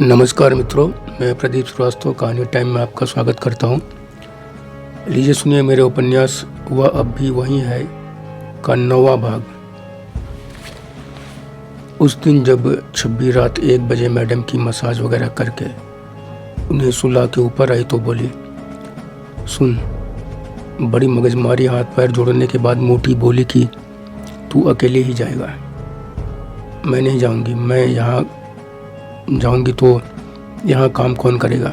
नमस्कार मित्रों, मैं प्रदीप श्रीवास्तव कहानी टाइम में आपका स्वागत करता हूं। लीजिए सुनिए मेरे उपन्यास वह अब भी वही है का 9वां भाग। उस दिन जब छब्बी रात 1 बजे मैडम की मसाज वगैरह करके उन्हें सुला के ऊपर आई तो बोली, सुन। बड़ी मगजमारी हाथ पैर जोड़ने के बाद मोटी बोली कि तू अकेले ही जाएगा, मैं नहीं जाऊंगी। मैं यहाँ जाऊंगी तो यहाँ काम कौन करेगा?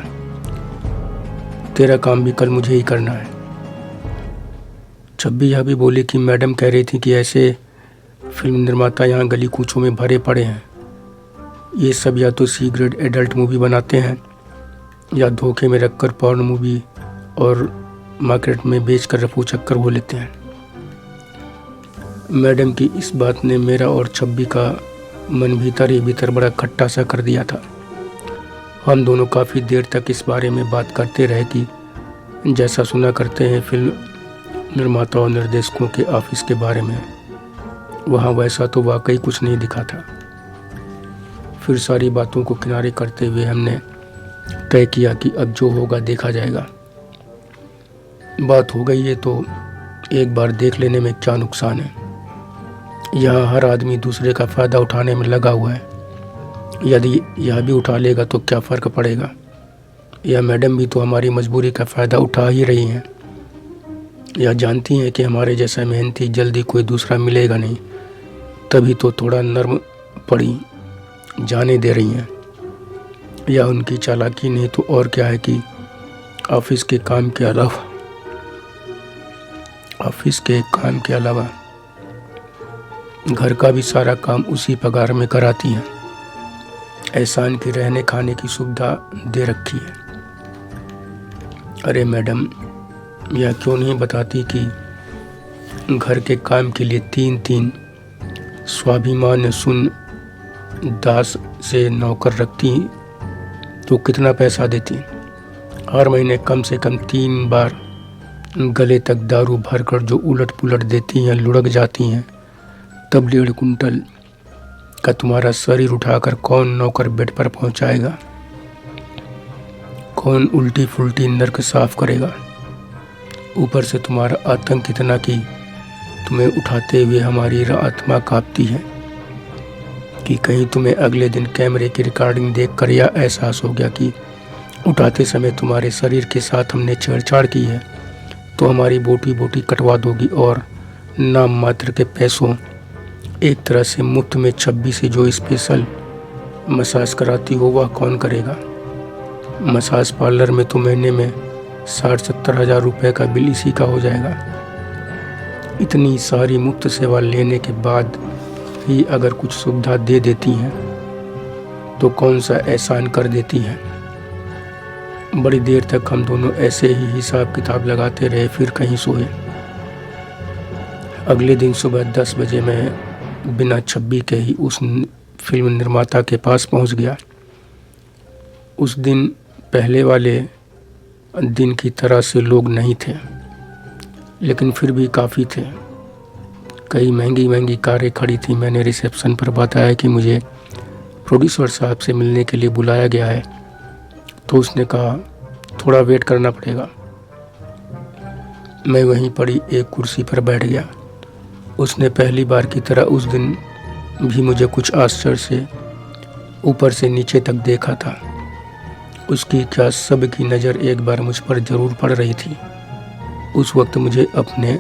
तेरा काम भी कल मुझे ही करना है। छब्बी यह भी बोली कि मैडम कह रही थी कि ऐसे फिल्म निर्माता यहाँ गली कूचों में भरे पड़े हैं। ये सब या तो सी ग्रेड एडल्ट मूवी बनाते हैं या धोखे में रखकर पॉर्न मूवी और मार्केट में बेचकर रफू चक्कर हो लेते हैं। मैडम की इस बात ने मेरा और छब्बी का मन भीतर ही भीतर बड़ा खट्टा सा कर दिया था। हम दोनों काफ़ी देर तक इस बारे में बात करते रहे कि जैसा सुना करते हैं फिल्म निर्माता और निर्देशकों के ऑफिस के बारे में, वहाँ वैसा तो वाकई कुछ नहीं दिखा था। फिर सारी बातों को किनारे करते हुए हमने तय किया कि अब जो होगा देखा जाएगा। बात हो गई है तो एक बार देख लेने में क्या नुकसान है। यहाँ हर आदमी दूसरे का फ़ायदा उठाने में लगा हुआ है। यदि यह भी उठा लेगा तो क्या फ़र्क पड़ेगा? यह मैडम भी तो हमारी मजबूरी का फ़ायदा उठा ही रही हैं। यह जानती हैं कि हमारे जैसा मेहनती जल्दी कोई दूसरा मिलेगा नहीं, तभी तो थोड़ा नर्म पड़ी जाने दे रही हैं। यह उनकी चालाकी नहीं तो और क्या है कि ऑफिस के काम के अलावा घर का भी सारा काम उसी पगार में कराती हैं। एहसान की रहने खाने की सुविधा दे रखी है। अरे मैडम, यह क्यों नहीं बताती कि घर के काम के लिए 3-3 स्वाभिमान सुन दास से नौकर रखती तो कितना पैसा देती? हर महीने कम से कम 3 बार गले तक दारू भरकर जो उलट पुलट देती हैं, लुढ़क जाती हैं। तब 1.5 कुंटल का तुम्हारा शरीर उठाकर कौन नौकर बेड पर पहुंचाएगा? कौन उल्टी फुल्टी नर्क साफ करेगा? ऊपर से तुम्हारा आतंक इतना कि तुम्हें उठाते हुए हमारी आत्मा कांपती है कि कहीं तुम्हें अगले दिन कैमरे की रिकॉर्डिंग देखकर यह एहसास हो गया कि उठाते समय तुम्हारे शरीर के साथ हमने छेड़छाड़ की है तो हमारी बोटी बोटी कटवा दोगी और नाम मात्र के पैसों, एक तरह से मुफ्त में 26 से जो स्पेशल मसाज कराती हो वह कौन करेगा? मसाज पार्लर में तो महीने में 60-70 हज़ार रुपये का बिल इसी का हो जाएगा। इतनी सारी मुफ्त सेवा लेने के बाद ही अगर कुछ सुविधा दे देती हैं तो कौन सा एहसान कर देती हैं। बड़ी देर तक हम दोनों ऐसे ही हिसाब किताब लगाते रहे, फिर कहीं सोए। अगले दिन सुबह 10 बजे मैं बिना छब्बी के ही उस फिल्म निर्माता के पास पहुंच गया। उस दिन पहले वाले दिन की तरह से लोग नहीं थे, लेकिन फिर भी काफ़ी थे। कई महंगी महंगी कारें खड़ी थी। मैंने रिसेप्शन पर बताया कि मुझे प्रोड्यूसर साहब से मिलने के लिए बुलाया गया है, तो उसने कहा थोड़ा वेट करना पड़ेगा। मैं वहीं पड़ी एक कुर्सी पर बैठ गया। उसने पहली बार की तरह उस दिन भी मुझे कुछ आश्चर्य से ऊपर से नीचे तक देखा था। उसकी क्या सब की नज़र एक बार मुझ पर ज़रूर पड़ रही थी। उस वक्त मुझे अपने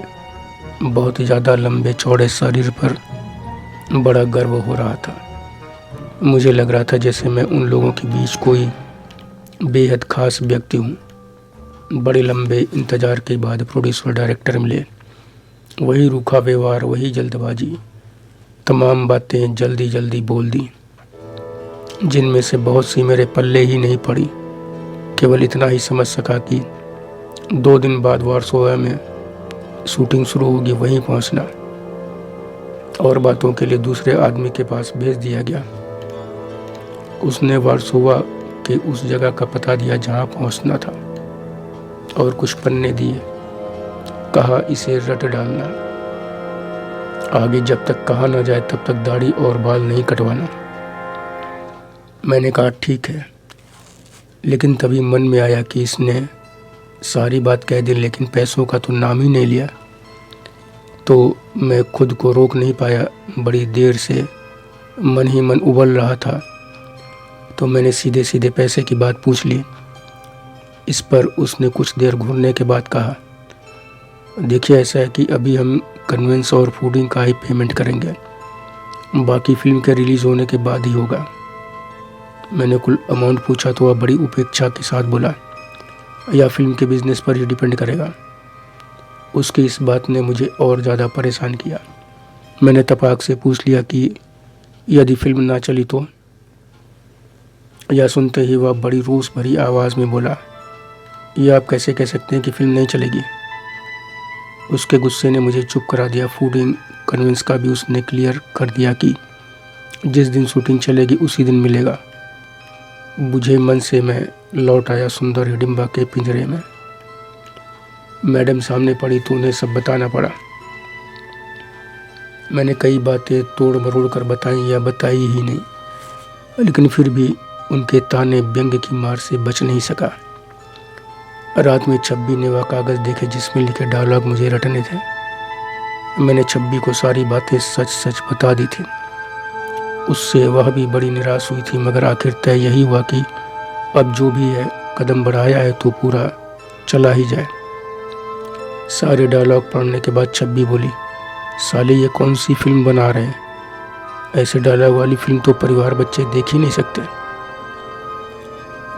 बहुत ज़्यादा लंबे चौड़े शरीर पर बड़ा गर्व हो रहा था। मुझे लग रहा था जैसे मैं उन लोगों के बीच कोई बेहद खास व्यक्ति हूँ। बड़े लंबे इंतज़ार के बाद प्रोड्यूसर डायरेक्टर मिले। वही रूखा व्यवहार, वही जल्दबाजी, तमाम बातें जल्दी जल्दी बोल दी, जिनमें से बहुत सी मेरे पल्ले ही नहीं पड़ी। केवल इतना ही समझ सका कि 2 दिन बाद वारसोवा में शूटिंग शुरू होगी, वहीं पहुंचना। और बातों के लिए दूसरे आदमी के पास भेज दिया गया। उसने वारसोवा के उस जगह का पता दिया जहां पहुंचना था और कुछ पन्ने दिए। कहा इसे रट डालना, आगे जब तक कहा ना जाए तब तक दाढ़ी और बाल नहीं कटवाना। मैंने कहा ठीक है। लेकिन तभी मन में आया कि इसने सारी बात कह दी लेकिन पैसों का तो नाम ही नहीं लिया। तो मैं खुद को रोक नहीं पाया, बड़ी देर से मन ही मन उबल रहा था। तो मैंने सीधे सीधे पैसे की बात पूछ ली। इस पर उसने कुछ देर घूरने के बाद कहा, देखिए ऐसा है कि अभी हम कन्वेंस और फूडिंग का ही पेमेंट करेंगे, बाकी फिल्म के रिलीज़ होने के बाद ही होगा। मैंने कुल अमाउंट पूछा तो वह बड़ी उपेक्षा के साथ बोला, या फिल्म के बिजनेस पर ही डिपेंड करेगा। उसकी इस बात ने मुझे और ज़्यादा परेशान किया। मैंने तपाक से पूछ लिया कि यदि फिल्म ना चली तो? यह सुनते ही वह बड़ी रोष भरी आवाज़ में बोला, यह आप कैसे कह सकते हैं कि फिल्म नहीं चलेगी? उसके गुस्से ने मुझे चुप करा दिया। फूडिंग कन्वेंस का भी उसने क्लियर कर दिया कि जिस दिन शूटिंग चलेगी उसी दिन मिलेगा। बुझे मन से मैं लौट आया सुंदर हिडिंबा के पिंजरे में। मैडम सामने पड़ी तो उन्हें सब बताना पड़ा। मैंने कई बातें तोड़ मरोड़ कर बताई या बताई ही नहीं, लेकिन फिर भी उनके ताने व्यंग की मार से बच नहीं सका। रात में छब्बी ने वह कागज़ देखे जिसमें लिखे डायलॉग मुझे रटने थे। मैंने छब्बी को सारी बातें सच सच बता दी थी। उससे वह भी बड़ी निराश हुई थी, मगर आखिर तय यही हुआ कि अब जो भी है कदम बढ़ाया है तो पूरा चला ही जाए। सारे डायलॉग पढ़ने के बाद छब्बी बोली, साले ये कौन सी फिल्म बना रहे हैं? ऐसे डायलॉग वाली फिल्म तो परिवार बच्चे देख ही नहीं सकते।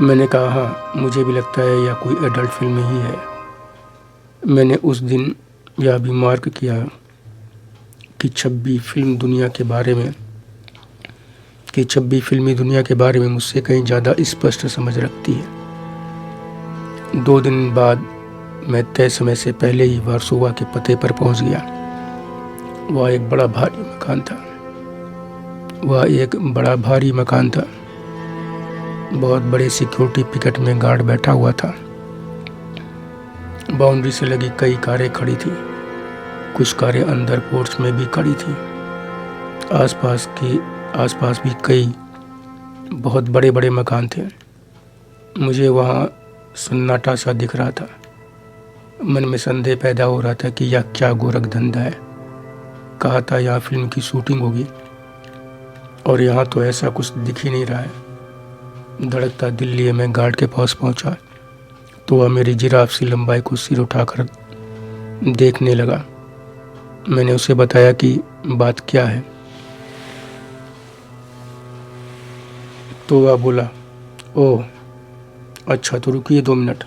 मैंने कहा, हाँ मुझे भी लगता है यह कोई एडल्ट फिल्म ही है। मैंने उस दिन यह भी मार्क किया कि छब्बी फिल्मी दुनिया के बारे में मुझसे कहीं ज़्यादा स्पष्ट समझ रखती है। 2 दिन बाद मैं तय समय से पहले ही वार्सोवा के पते पर पहुंच गया। वह एक बड़ा भारी मकान था। बहुत बड़े सिक्योरिटी पिकेट में गार्ड बैठा हुआ था। बाउंड्री से लगी कई कारें खड़ी थी, कुछ कारें अंदर पोर्च में भी खड़ी थी। आसपास भी कई बहुत बड़े बड़े मकान थे। मुझे वहाँ सन्नाटा सा दिख रहा था। मन में संदेह पैदा हो रहा था कि यह क्या गोरख धंधा है। कहा था यहाँ फिल्म की शूटिंग होगी और यहाँ तो ऐसा कुछ दिख ही नहीं रहा है। धड़कता दिल लिए मैं गार्ड के पास पहुँचा तो वह मेरी जिराफ सी लंबाई को सिर उठाकर देखने लगा। मैंने उसे बताया कि बात क्या है तो वह बोला, ओह अच्छा तो रुकिए 2 मिनट।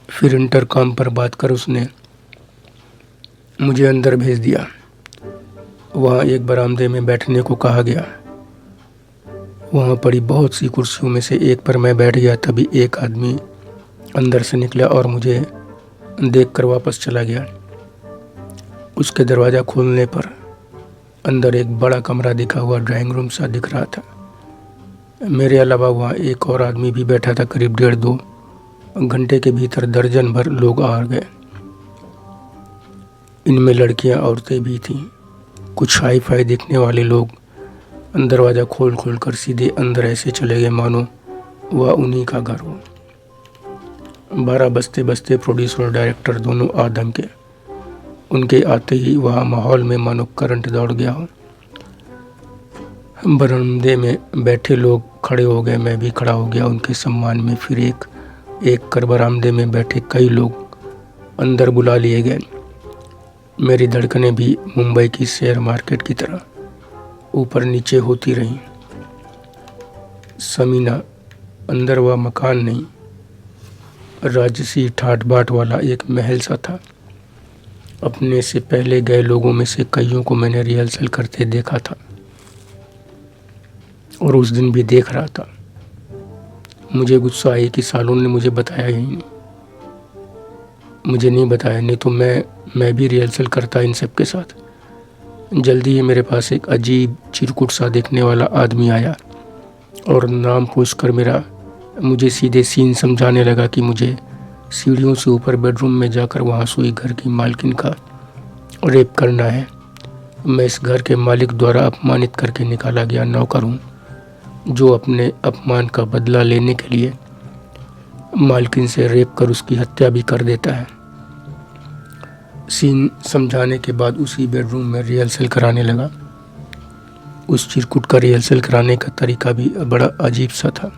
फिर इंटरकॉम पर बात कर उसने मुझे अंदर भेज दिया। वहाँ एक बरामदे में बैठने को कहा गया। वहाँ पड़ी बहुत सी कुर्सियों में से एक पर मैं बैठ गया। तभी एक आदमी अंदर से निकला और मुझे देखकर वापस चला गया। उसके दरवाज़ा खोलने पर अंदर एक बड़ा कमरा दिखा हुआ ड्राइंग रूम सा दिख रहा था। मेरे अलावा वहाँ एक और आदमी भी बैठा था। करीब 1.5-2 घंटे के भीतर दर्जन भर लोग आ गए। इनमें लड़कियाँ औरतें भी थीं। कुछ हाई फाई दिखने वाले लोग दरवाज़ा खोल कर सीधे अंदर ऐसे चले गए मानो वह उन्हीं का घर हो। 12 बजते बजते प्रोड्यूसर और डायरेक्टर दोनों आ धमके। उनके आते ही वहाँ माहौल में मानो करंट दौड़ गया हो। बरामदे में बैठे लोग खड़े हो गए, मैं भी खड़ा हो गया उनके सम्मान में। फिर एक कर बरामदे में बैठे कई लोग अंदर बुला लिए गए। मेरी धड़कनें भी मुंबई की शेयर मार्केट की तरह ऊपर नीचे होती रहीं। समीना, अंदर वह मकान नहीं, राजसी ठाट बाट वाला एक महल सा था। अपने से पहले गए लोगों में से कईयों को मैंने रिहर्सल करते देखा था और उस दिन भी देख रहा था। मुझे गुस्सा आई कि सालों ने मुझे बताया ही नहीं। मुझे नहीं बताया, नहीं तो मैं भी रिहर्सल करता इन सब के साथ। जल्दी ही मेरे पास एक अजीब चिरकुट सा देखने वाला आदमी आया और नाम पूछकर मुझे सीधे सीन समझाने लगा कि मुझे सीढ़ियों से ऊपर बेडरूम में जाकर वहाँ सोई घर की मालकिन का रेप करना है। मैं इस घर के मालिक द्वारा अपमानित करके निकाला गया नौकर हूँ, जो अपने अपमान का बदला लेने के लिए मालकिन से रेप कर उसकी हत्या भी कर देता है। सीन समझाने के बाद उसी बेडरूम में रिहर्सल कराने लगा। उस चिरकुट का रिहर्सल कराने का तरीका भी बड़ा अजीब सा था।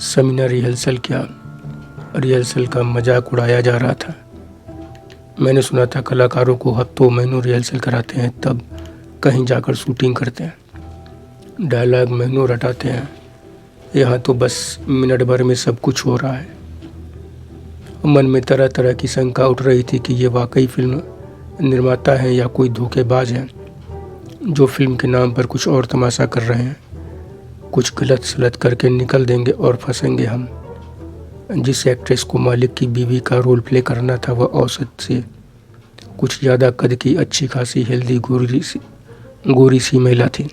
सेमिनार रिहर्सल क्या, रिहर्सल का मजाक उड़ाया जा रहा था। मैंने सुना था कलाकारों को हफ्तों महीनों रिहर्सल कराते हैं, तब कहीं जाकर शूटिंग करते हैं। डायलॉग महीनों रटाते हैं। यहाँ तो बस मिनट भर में सब कुछ हो रहा है। मन में तरह तरह की शंका उठ रही थी कि ये वाकई फिल्म निर्माता हैं या कोई धोखेबाज हैं, जो फिल्म के नाम पर कुछ और तमाशा कर रहे हैं। कुछ गलत सलत करके निकल देंगे और फंसेंगे हम। जिस एक्ट्रेस को मालिक की बीवी का रोल प्ले करना था, वह औसत से कुछ ज़्यादा कद की अच्छी खासी हेल्दी गोरी सी महिला थी।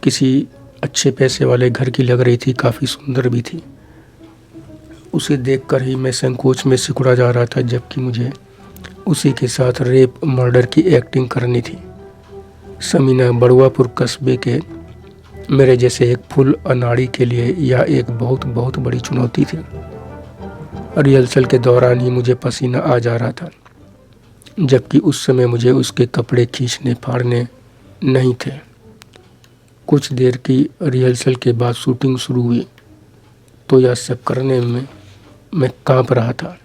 किसी अच्छे पैसे वाले घर की लग रही थी, काफ़ी सुंदर भी थी। उसे देखकर ही मैं संकोच में सिकुड़ा जा रहा था, जबकि मुझे उसी के साथ रेप मर्डर की एक्टिंग करनी थी। समीना बड़ुआपुर कस्बे के मेरे जैसे एक फुल अनाड़ी के लिए यह एक बहुत बहुत बड़ी चुनौती थी। रिहर्सल के दौरान ही मुझे पसीना आ जा रहा था, जबकि उस समय मुझे उसके कपड़े खींचने फाड़ने नहीं थे। कुछ देर की रिहर्सल के बाद शूटिंग शुरू हुई तो यह सब करने में मैं कांप रहा था।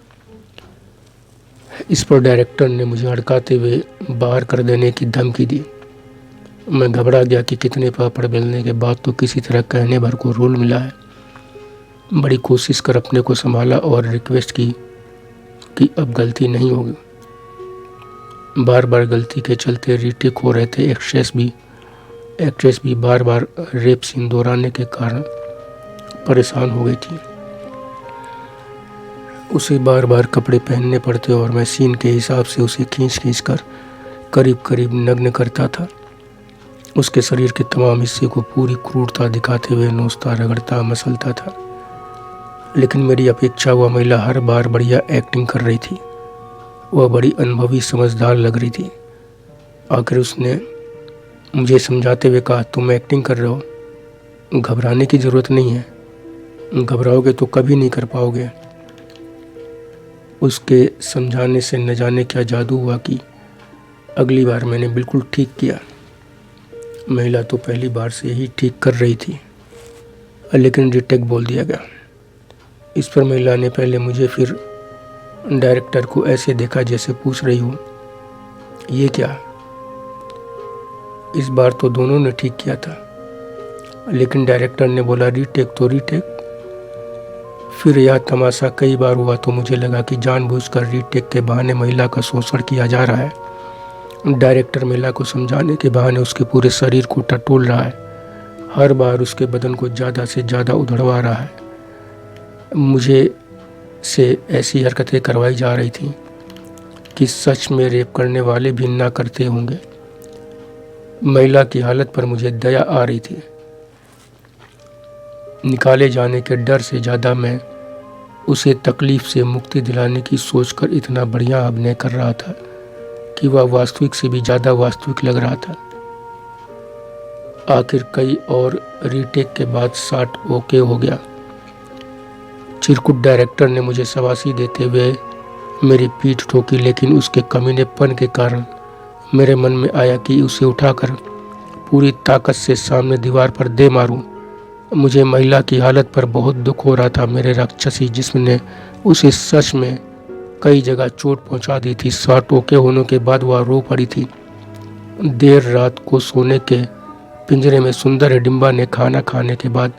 इस पर डायरेक्टर ने मुझे हड़काते हुए बाहर कर देने की धमकी दी। मैं घबरा गया कि कितने पापड़ बेलने के बाद तो किसी तरह कहने भर को रोल मिला है। बड़ी कोशिश कर अपने को संभाला और रिक्वेस्ट की कि अब गलती नहीं होगी। बार बार गलती के चलते रीटेक हो रहे थे। एक्ट्रेस भी बार बार रेप सीन दोहराने के कारण परेशान हो गई थी। उसे बार बार कपड़े पहनने पड़ते और मैं सीन के हिसाब से उसे खींच कर करीब करीब नग्न करता था। उसके शरीर के तमाम हिस्से को पूरी क्रूरता दिखाते हुए नोचता, रगड़ता, मसलता था। लेकिन मेरी अपेक्षा वह महिला हर बार बढ़िया एक्टिंग कर रही थी। वह बड़ी अनुभवी, समझदार लग रही थी। आखिर उसने मुझे समझाते हुए कहा, तुम एक्टिंग कर रहे हो, घबराने की ज़रूरत नहीं है। घबराओगे तो कभी नहीं कर पाओगे। उसके समझाने से न जाने क्या जादू हुआ कि अगली बार मैंने बिल्कुल ठीक किया। महिला तो पहली बार से ही ठीक कर रही थी, लेकिन रीटेक बोल दिया गया। इस पर महिला ने पहले मुझे फिर डायरेक्टर को ऐसे देखा जैसे पूछ रही हो, ये क्या? इस बार तो दोनों ने ठीक किया था, लेकिन डायरेक्टर ने बोला रीटेक तो रीटेक। फिर यह तमाशा कई बार हुआ तो मुझे लगा कि जानबूझकर रीटेक के बहाने महिला का शोषण किया जा रहा है। डायरेक्टर महिला को समझाने के बहाने उसके पूरे शरीर को टटोल रहा है, हर बार उसके बदन को ज़्यादा से ज़्यादा उधड़वा रहा है। मुझे से ऐसी हरकतें करवाई जा रही थी कि सच में रेप करने वाले भी ना करते होंगे। महिला की हालत पर मुझे दया आ रही थी। निकाले जाने के डर से ज़्यादा मैं उसे तकलीफ से मुक्ति दिलाने की सोचकर इतना बढ़िया अभिनय कर रहा था कि वह वास्तविक से भी ज़्यादा वास्तविक लग रहा था। आखिर कई और रीटेक के बाद शॉट ओके हो गया। चिरकुट डायरेक्टर ने मुझे शाबाशी देते हुए मेरी पीठ ठोकी, लेकिन उसके कमीनेपन के कारण मेरे मन में आया कि उसे उठाकर पूरी ताकत से सामने दीवार पर दे मारूं। मुझे महिला की हालत पर बहुत दुख हो रहा था। मेरे राक्षसी जिस्म ने उसे सच में कई जगह चोट पहुंचा दी थी। शॉट ओके होने के बाद वह रो पड़ी थी। देर रात को सोने के पिंजरे में सुंदर हिडिंबा ने खाना खाने के बाद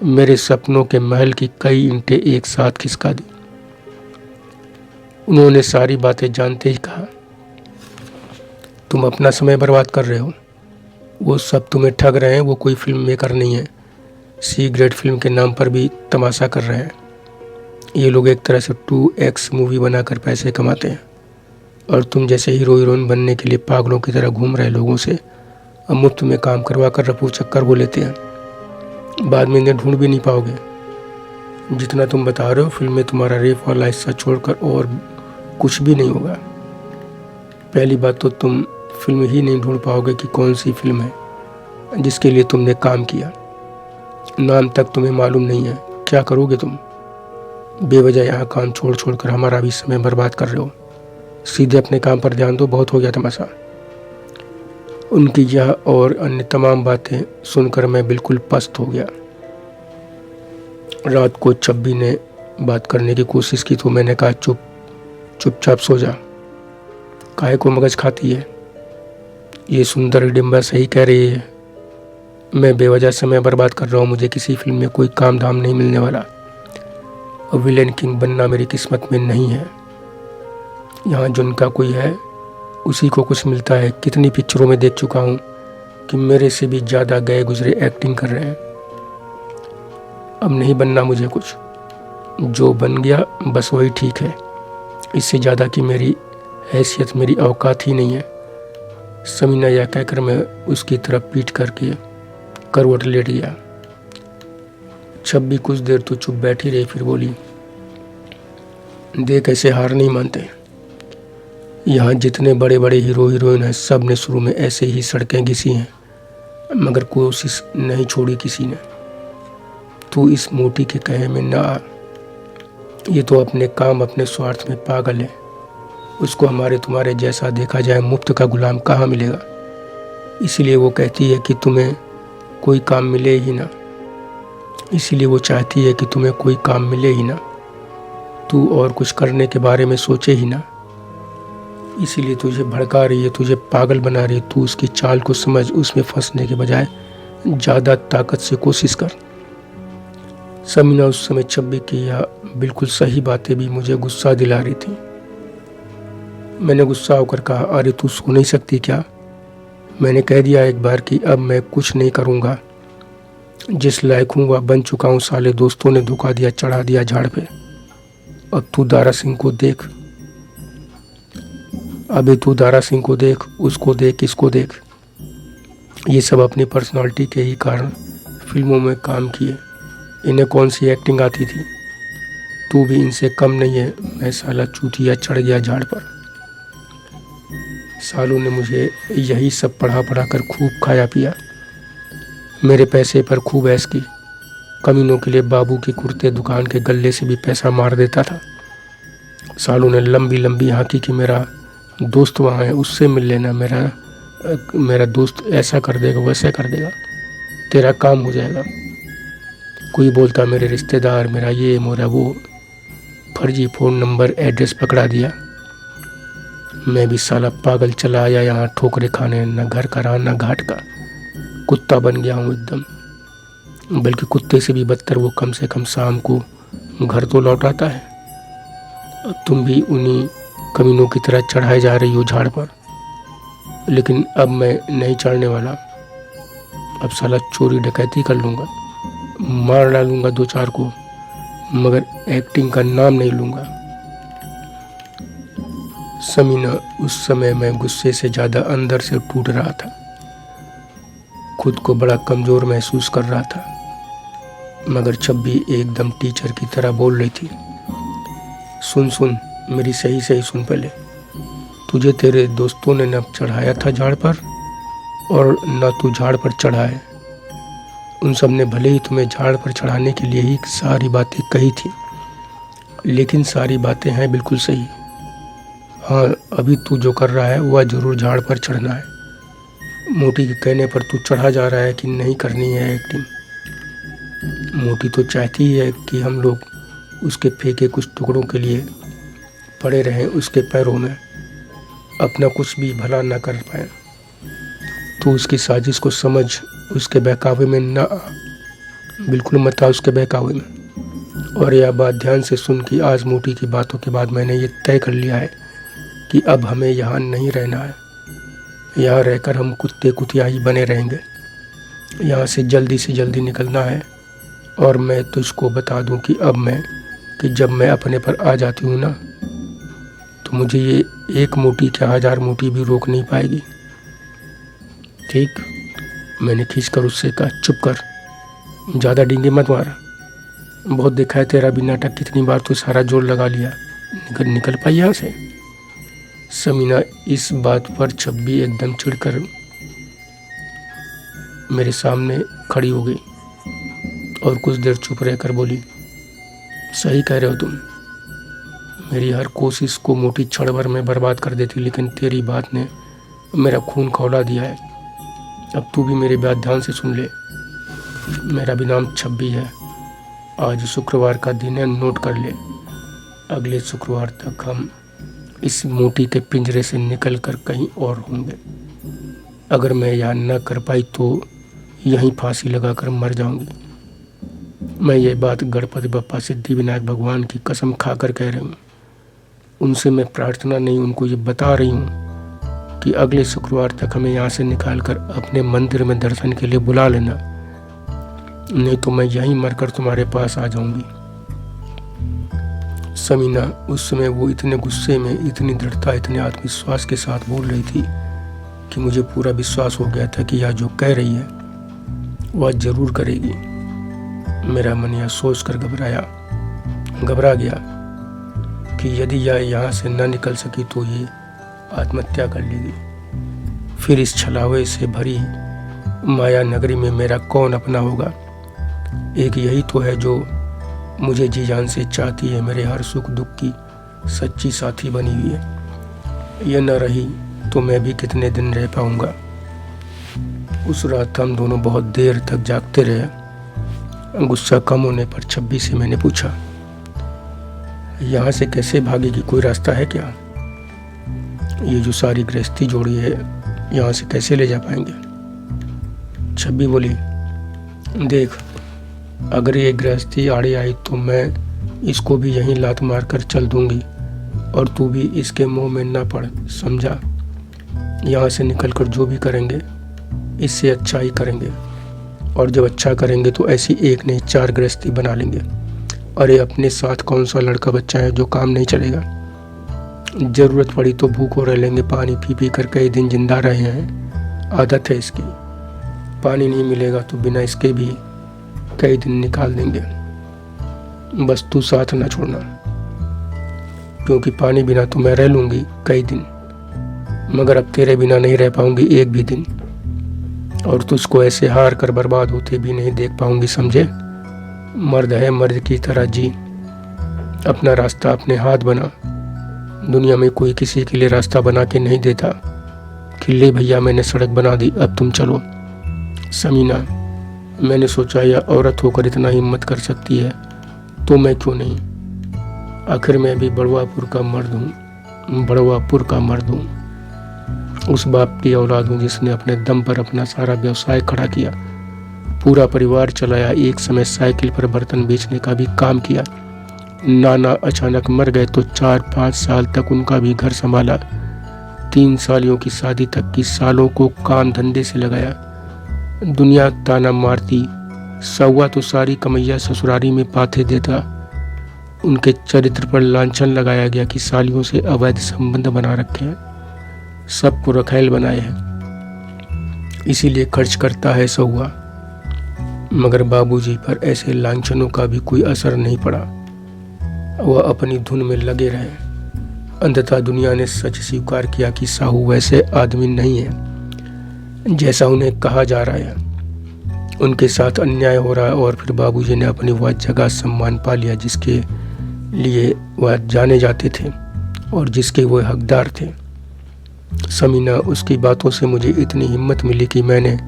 मेरे सपनों के महल की कई ईंटें एक साथ खिसका दी। उन्होंने सारी बातें जानते ही कहा, तुम अपना समय बर्बाद कर रहे हो, वो सब तुम्हें ठग रहे हैं, वो कोई फिल्म मेकर नहीं है, सी ग्रेड फिल्म के नाम पर भी तमाशा कर रहे हैं। ये लोग एक तरह से 2x मूवी बनाकर पैसे कमाते हैं और तुम जैसे हीरो हीरोइन बनने के लिए पागलों की तरह घूम रहे लोगों से मुफ्त में काम करवा कर रफू चक्कर वो लेते हैं। बाद में इन्हें ढूंढ भी नहीं पाओगे। जितना तुम बता रहे हो फिल्म में तुम्हारा रेप वाला हिस्सा छोड़कर और कुछ भी नहीं होगा। पहली बात तो तुम फिल्म ही नहीं ढूंढ पाओगे कि कौन सी फिल्म है जिसके लिए तुमने काम किया। नाम तक तुम्हें मालूम नहीं है। क्या करोगे तुम? बेवजह यहाँ काम छोड़ छोड़ कर हमारा भी समय बर्बाद कर रहे हो। सीधे अपने काम पर ध्यान दो, बहुत हो गया तमाशा। उनकी यह और अन्य तमाम बातें सुनकर मैं बिल्कुल पस्त हो गया। रात को चब्बी ने बात करने की कोशिश की तो मैंने कहा, चुपचाप सो जा, काहे को मगज खाती है। ये सुंदर डिम्बा सही कह रही है, मैं बेवजह समय बर्बाद कर रहा हूँ। मुझे किसी फिल्म में कोई काम धाम नहीं मिलने वाला और विलेन किंग बनना मेरी किस्मत में नहीं है। यहाँ जिनका कोई है उसी को कुछ मिलता है। कितनी पिक्चरों में देख चुका हूँ कि मेरे से भी ज़्यादा गए गुजरे एक्टिंग कर रहे हैं। अब नहीं बनना मुझे कुछ, जो बन गया बस वही ठीक है। इससे ज़्यादा कि मेरी हैसियत, मेरी औकात ही नहीं है। समीना यह कहकर मैं उसकी तरफ पीठ करके करवट लेट गया। छब्बी कुछ देर तो चुप बैठी रही, फिर बोली, देख ऐसे हार नहीं मानते। यहाँ जितने बड़े बड़े हीरो हीरोइन हैं सब ने शुरू में ऐसे ही सड़कें घिसी हैं, मगर कोशिश नहीं छोड़ी किसी ने। तू इस मोटी के कहे में ना आ। ये तो अपने काम, अपने स्वार्थ में पागल है। उसको हमारे तुम्हारे जैसा देखा जाए मुफ्त का गुलाम कहाँ मिलेगा। इसीलिए वो कहती है कि तुम्हें कोई काम मिले ही ना। इसीलिए वो चाहती है कि तुम्हें कोई काम मिले ही ना, तू और कुछ करने के बारे में सोचे ही ना। इसीलिए तुझे भड़का रही है, तुझे पागल बना रही है। तू उसकी चाल को समझ, उसमें फंसने के बजाय ज़्यादा ताकत से कोशिश कर। समीना उस समय छब्बी की यह बिल्कुल सही बातें भी मुझे गुस्सा दिला रही थी। मैंने गुस्सा होकर कहा, अरे तू सो नहीं सकती क्या? मैंने कह दिया एक बार कि अब मैं कुछ नहीं करूँगा। जिस लायक हूँ वह बन चुका हूँ। साले दोस्तों ने धोखा दिया, चढ़ा दिया झाड़ पे। अब तू दारा सिंह को देख, अभी तू दारा सिंह को देख, उसको देख, इसको देख। ये सब अपनी पर्सनालिटी के ही कारण फिल्मों में काम किए। इन्हें कौन सी एक्टिंग आती थी? तू भी इनसे कम नहीं है। मैं साला चूतिया चढ़ गया झाड़ पर। सालों ने मुझे यही सब पढ़ा पढ़ा कर खूब खाया पिया। मेरे पैसे पर खूब ऐश की। कमीनों के लिए बाबू की कुर्ते दुकान के गल्ले से भी पैसा मार देता था। सालों ने लंबी लंबी हाँकी कि मेरा दोस्त वहाँ है, उससे मिल लेना। मेरा दोस्त ऐसा कर देगा, वैसा कर देगा, तेरा काम हो जाएगा। कोई बोलता मेरे रिश्तेदार, मेरा ये, मेरा वो। फर्जी फ़ोन नंबर, एड्रेस पकड़ा दिया। मैं भी साला पागल चला आया यहाँ ठोकरे खाने, न घर का रहा न घाट का। कुत्ता बन गया हूँ एकदम। बल्कि कुत्ते से भी बदतर, वो कम से कम शाम को घर तो लौटाता है। अब तुम भी उन्हीं कमीनों की तरह चढ़ाए जा रही हो झाड़ पर। लेकिन अब मैं नहीं चढ़ने वाला। अब साला चोरी डकैती कर लूँगा, मार डालूँगा दो चार को, मगर एक्टिंग का नाम नहीं लूँगा। समीना, उस समय मैं गुस्से से ज़्यादा अंदर से टूट रहा था। खुद को बड़ा कमज़ोर महसूस कर रहा था। मगर छब्बी एकदम टीचर की तरह बोल रही थी, सुन, मेरी सही सुन पहले। तुझे तेरे दोस्तों ने न चढ़ाया था झाड़ पर और न तू झाड़ पर चढ़ा है। उन सब ने भले ही तुम्हें झाड़ पर चढ़ाने के लिए ही सारी बातें कही थी, लेकिन सारी बातें हैं बिल्कुल सही। हाँ, अभी तू जो कर रहा है वह ज़रूर झाड़ पर चढ़ना है। मोटी के कहने पर तू चढ़ा जा रहा है कि नहीं करनी है एक्टिंग। मोटी तो चाहती है कि हम लोग उसके फेंके कुछ टुकड़ों के लिए पड़े रहें उसके पैरों में, अपना कुछ भी भला ना कर पाए। तू उसकी साजिश को समझ, उसके बहकावे में ना आ। बिल्कुल मत आ उसके बहकावे में। और यह बात ध्यान से सुन कि आज मोटी की बातों के बाद मैंने ये तय कर लिया है कि अब हमें यहाँ नहीं रहना है। यहाँ रहकर हम कुत्ते कुतिया ही बने रहेंगे। यहाँ से जल्दी निकलना है। और मैं तुझको बता दूं कि जब मैं अपने पर आ जाती हूँ ना, तो मुझे ये एक मोटी क्या 1000 मोटी भी रोक नहीं पाएगी। ठीक? मैंने खींचकर उससे कहा, चुप कर, ज़्यादा डींगे मत मार। बहुत देखा है तेरा भी नाटक, कितनी बार तो सारा जोर लगा लिया, निकल पाई यहाँ से। समीना इस बात पर छब्बी एकदम चिढ़कर मेरे सामने खड़ी हो गई और कुछ देर चुप रहकर बोली, सही कह रहे हो तुम। मेरी हर कोशिश को मोटी क्षण भर में बर्बाद कर देती, लेकिन तेरी बात ने मेरा खून खौला दिया है। अब तू भी मेरी बात ध्यान से सुन ले। मेरा भी नाम छब्बी है। आज शुक्रवार का दिन है, नोट कर ले। अगले शुक्रवार तक हम इस मोटी के पिंजरे से निकल कर कहीं और होंगे। अगर मैं यहाँ न कर पाई तो यहीं फांसी लगाकर मर जाऊंगी। मैं ये बात गणपति बप्पा सिद्धिविनायक भगवान की कसम खाकर कह रही हूँ। उनसे मैं प्रार्थना नहीं, उनको ये बता रही हूँ कि अगले शुक्रवार तक हमें यहाँ से निकाल कर अपने मंदिर में दर्शन के लिए बुला लेना, नहीं तो मैं यहीं मरकर तुम्हारे पास आ जाऊंगी। समीना उस समय वो इतने गुस्से में, इतनी दृढ़ता, इतने आत्मविश्वास के साथ बोल रही थी कि मुझे पूरा विश्वास हो गया था कि यह जो कह रही है वह जरूर करेगी। मेरा मन यह सोचकर घबरा गया कि यदि यह यहाँ से न निकल सकी तो ये आत्महत्या कर लेगी। फिर इस छलावे से भरी माया नगरी में मेरा कौन अपना होगा। एक यही तो है जो मुझे जी जान से चाहती है, मेरे हर सुख दुख की सच्ची साथी बनी हुई है। यह न रही तो मैं भी कितने दिन रह पाऊंगा। उस रात हम दोनों बहुत देर तक जागते रहे। गुस्सा कम होने पर छब्बी से मैंने पूछा, यहाँ से कैसे भागेगी, कोई रास्ता है क्या? ये जो सारी गृहस्थी जोड़ी है यहाँ से कैसे ले जा पाएंगे? छब्बी बोली, देख, अगर ये गृहस्थी आड़े आई तो मैं इसको भी यहीं लात मार कर चल दूंगी और तू भी इसके मुंह में ना पड़, समझा? यहाँ से निकल कर जो भी करेंगे इससे अच्छा ही करेंगे, और जब अच्छा करेंगे तो ऐसी एक नहीं 4 गृहस्थी बना लेंगे। अरे अपने साथ कौन सा लड़का बच्चा है जो काम नहीं चलेगा? जरूरत पड़ी तो भूखों रह लेंगे, पानी पी पी कर कई दिन जिंदा रहे हैं, आदत है इसकी। पानी नहीं मिलेगा तो बिना इसके भी कई दिन निकाल देंगे। बस तू साथ ना छोड़ना, क्योंकि पानी बिना तो मैं रह लूंगी कई दिन, मगर अब तेरे बिना नहीं रह पाऊंगी एक भी दिन, और तुझको ऐसे हार कर बर्बाद होते भी नहीं देख पाऊंगी, समझे? मर्द है, मर्द की तरह जी, अपना रास्ता अपने हाथ बना। दुनिया में कोई किसी के लिए रास्ता बना के नहीं देता कि ले भैया मैंने सड़क बना दी, अब तुम चलो। समीना, मैंने सोचा यह औरत होकर इतना हिम्मत कर सकती है तो मैं क्यों नहीं? आखिर मैं भी बड़वापुर का मर्द हूँ। उस बाप की औलाद हूँ जिसने अपने दम पर अपना सारा व्यवसाय खड़ा किया, पूरा परिवार चलाया, एक समय साइकिल पर बर्तन बेचने का भी काम किया। नाना अचानक मर गए तो 4-5 साल तक उनका भी घर संभाला। 3 सालियों की शादी तक की सालों को काम धंधे से लगाया। दुनिया ताना मारती, सौवा तो सारी कमैया ससुरारी में पाथे देता। उनके चरित्र पर लांछन लगाया गया कि सालियों से अवैध संबंध बना रखे हैं, सबको रखैल बनाए हैं, इसीलिए खर्च करता है सौवा। मगर बाबूजी पर ऐसे लांछनों का भी कोई असर नहीं पड़ा। वह अपनी धुन में लगे रहे। अंततः दुनिया ने सच स्वीकार किया कि साहू वैसे आदमी नहीं है जैसा उन्हें कहा जा रहा है। उनके साथ अन्याय हो रहा है, और फिर बाबूजी ने अपनी वह जगह सम्मान पा लिया जिसके लिए वह जाने जाते थे और जिसके वह हकदार थे। समीना, उसकी बातों से मुझे इतनी हिम्मत मिली कि मैंने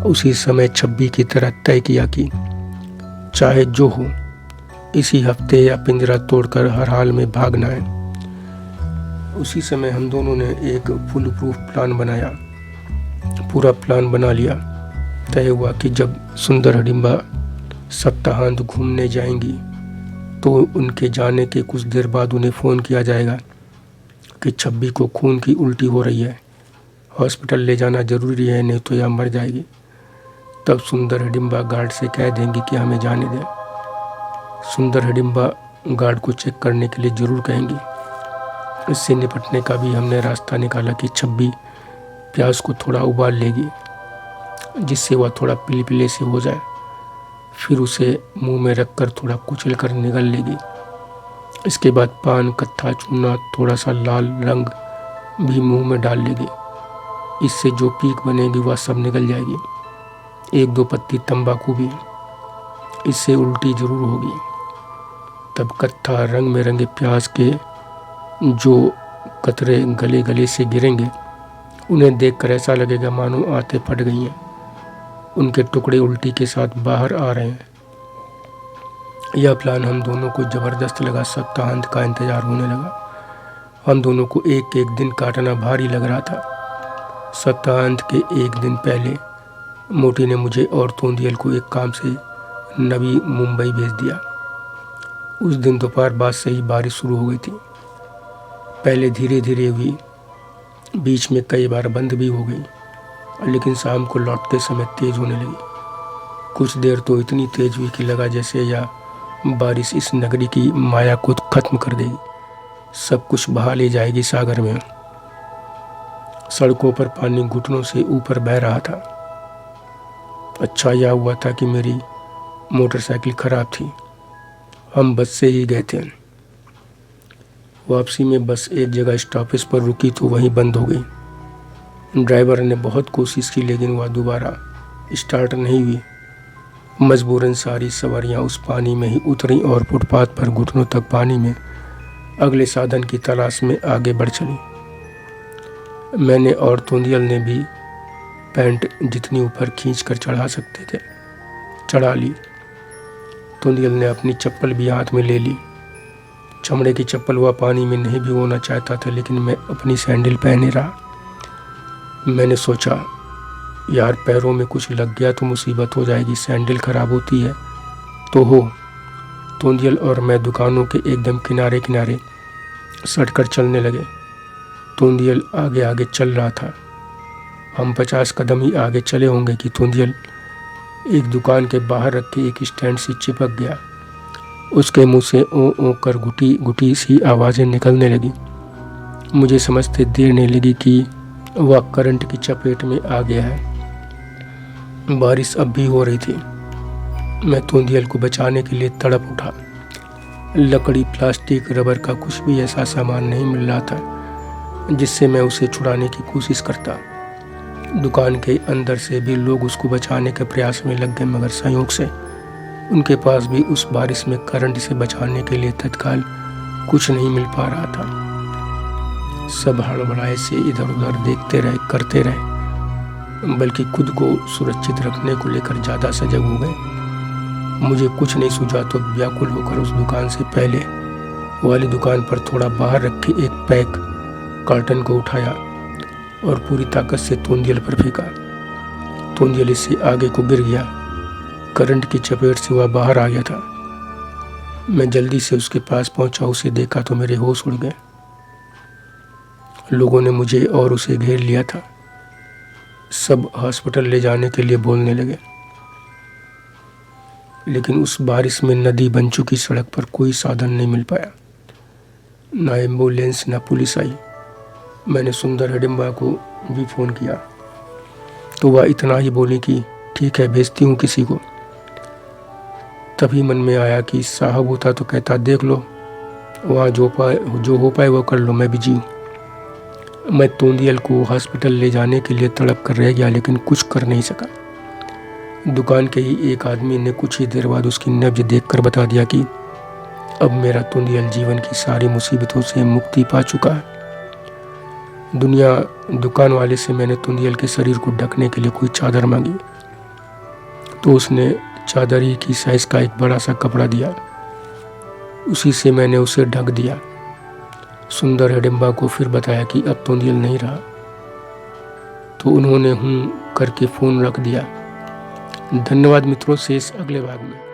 उसी समय छब्बी की तरह तय किया कि चाहे जो हो, इसी हफ्ते या पिंजरा तोड़कर हर हाल में भागना है। उसी समय हम दोनों ने एक फुल प्रूफ प्लान बनाया। पूरा प्लान बना लिया। तय हुआ कि जब सुंदर हडिम्बा सप्ताहांत घूमने जाएंगी तो उनके जाने के कुछ देर बाद उन्हें फ़ोन किया जाएगा कि छब्बी को खून की उल्टी हो रही है, हॉस्पिटल ले जाना जरूरी है, नहीं तो यह मर जाएगी। तब सुंदर हिडिम्बा गार्ड से कह देंगी कि हमें जाने दें। सुंदर हिडिम्बा गार्ड को चेक करने के लिए जरूर कहेंगी। इससे निपटने का भी हमने रास्ता निकाला कि छब्बी प्याज को थोड़ा उबाल लेगी जिससे वह थोड़ा पीले पीले से हो जाए, फिर उसे मुंह में रखकर थोड़ा कुचल कर निगल लेगी। इसके बाद पान, कत्था, चूना, थोड़ा सा लाल रंग भी मुंह में डाल लेगी। इससे जो पीक बनेगी वह सब निकल जाएगी। 1-2 पत्ती तंबाकू भी, इससे उल्टी जरूर होगी। तब कत्था रंग में रंगे प्याज के जो कतरे गले गले से गिरेंगे, उन्हें देखकर ऐसा लगेगा मानो आंतें फट गई हैं। उनके टुकड़े उल्टी के साथ बाहर आ रहे हैं। यह प्लान हम दोनों को जबरदस्त लगा। सप्ताहांत का इंतजार होने लगा। हम दोनों को एक एक दिन काटना भारी लग रहा था। सप्ताहांत के एक दिन पहले मोटी ने मुझे और तोंदियल को एक काम से नवी मुंबई भेज दिया। उस दिन दोपहर बाद से ही बारिश शुरू हो गई थी। पहले धीरे धीरे हुई, बीच में कई बार बंद भी हो गई, लेकिन शाम को लौटते समय तेज होने लगी। कुछ देर तो इतनी तेज हुई कि लगा जैसे यह बारिश इस नगरी की माया को खत्म कर देगी, सब कुछ बहा ले जाएगी सागर में। सड़कों पर पानी घुटनों से ऊपर बह रहा था। अच्छा यह हुआ था कि मेरी मोटरसाइकिल खराब थी। हम बस से ही गए थे। वापसी में बस एक जगह स्टॉपेज पर रुकी तो वहीं बंद हो गई। ड्राइवर ने बहुत कोशिश की, लेकिन वह दोबारा स्टार्ट नहीं हुई। मजबूरन सारी सवारियां उस पानी में ही उतरी और फुटपाथ पर घुटनों तक पानी में अगले साधन की तलाश में आगे बढ़ चली। मैंने और तोंदियल ने भी पैंट जितनी ऊपर खींच कर चढ़ा सकते थे चढ़ा ली। तोंदियल ने अपनी चप्पल भी हाथ में ले ली। चमड़े की चप्पल वह पानी में नहीं भिगोना चाहता था, लेकिन मैं अपनी सैंडल पहने रहा। मैंने सोचा यार पैरों में कुछ लग गया तो मुसीबत हो जाएगी। सैंडल खराब होती है तो हो। तोंदियल और मैं दुकानों के एकदम किनारे किनारे सटकर चलने लगे। तोंदियल आगे आगे चल रहा था। हम 50 कदम ही आगे चले होंगे कि तोंदियल एक दुकान के बाहर रखे एक स्टैंड से चिपक गया। उसके मुंह से ओ ओ कर घुटी घुटी सी आवाज़ें निकलने लगी। मुझे समझते देर नहीं लगी कि वह करंट की चपेट में आ गया है। बारिश अब भी हो रही थी। मैं तोंदियल को बचाने के लिए तड़प उठा। लकड़ी, प्लास्टिक, रबर का कुछ भी ऐसा सामान नहीं मिल रहा था जिससे मैं उसे छुड़ाने की कोशिश करता। दुकान के अंदर से भी लोग उसको बचाने के प्रयास में लग गए, मगर संयोग से उनके पास भी उस बारिश में करंट से बचाने के लिए तत्काल कुछ नहीं मिल पा रहा था। सब हड़बड़ाए से इधर उधर देखते रहे, करते रहे, बल्कि खुद को सुरक्षित रखने को लेकर ज़्यादा सजग हो गए। मुझे कुछ नहीं सूझा तो व्याकुल होकर उस दुकान से पहले वाली दुकान पर थोड़ा बाहर रखे एक पैक कार्टन को उठाया और पूरी ताकत से तोंदियल पर फेंका। तोंदियल इससे आगे को गिर गया। करंट की चपेट से वह बाहर आ गया था। मैं जल्दी से उसके पास पहुंचा। उसे देखा तो मेरे होश उड़ गए। लोगों ने मुझे और उसे घेर लिया था। सब हॉस्पिटल ले जाने के लिए बोलने लगे, लेकिन उस बारिश में नदी बन चुकी सड़क पर कोई साधन नहीं मिल पाया। ना एम्बुलेंस, ना पुलिस आई। मैंने सुंदर हिडिंबा को भी फ़ोन किया तो वह इतना ही बोली कि ठीक है, भेजती हूँ किसी को। तभी मन में आया कि साहब होता तो कहता देख लो, वहाँ जो हो पाए वो कर लो, मैं बिजी हूँ। मैं तोंदियल को हॉस्पिटल ले जाने के लिए तड़प कर रह गया, लेकिन कुछ कर नहीं सका। दुकान के ही एक आदमी ने कुछ ही देर बाद उसकी नब्ज देखकर बता दिया कि अब मेरा तोंदियल जीवन की सारी मुसीबतों से मुक्ति पा चुका है। दुकान वाले से मैंने तोंदियल के शरीर को ढकने के लिए कोई चादर मांगी तो उसने चादर ही की साइज का एक बड़ा सा कपड़ा दिया। उसी से मैंने उसे ढक दिया। सुंदर हिडिंबा को फिर बताया कि अब तोंदियल नहीं रहा तो उन्होंने करके फ़ोन रख दिया। धन्यवाद मित्रों, शेष अगले भाग में।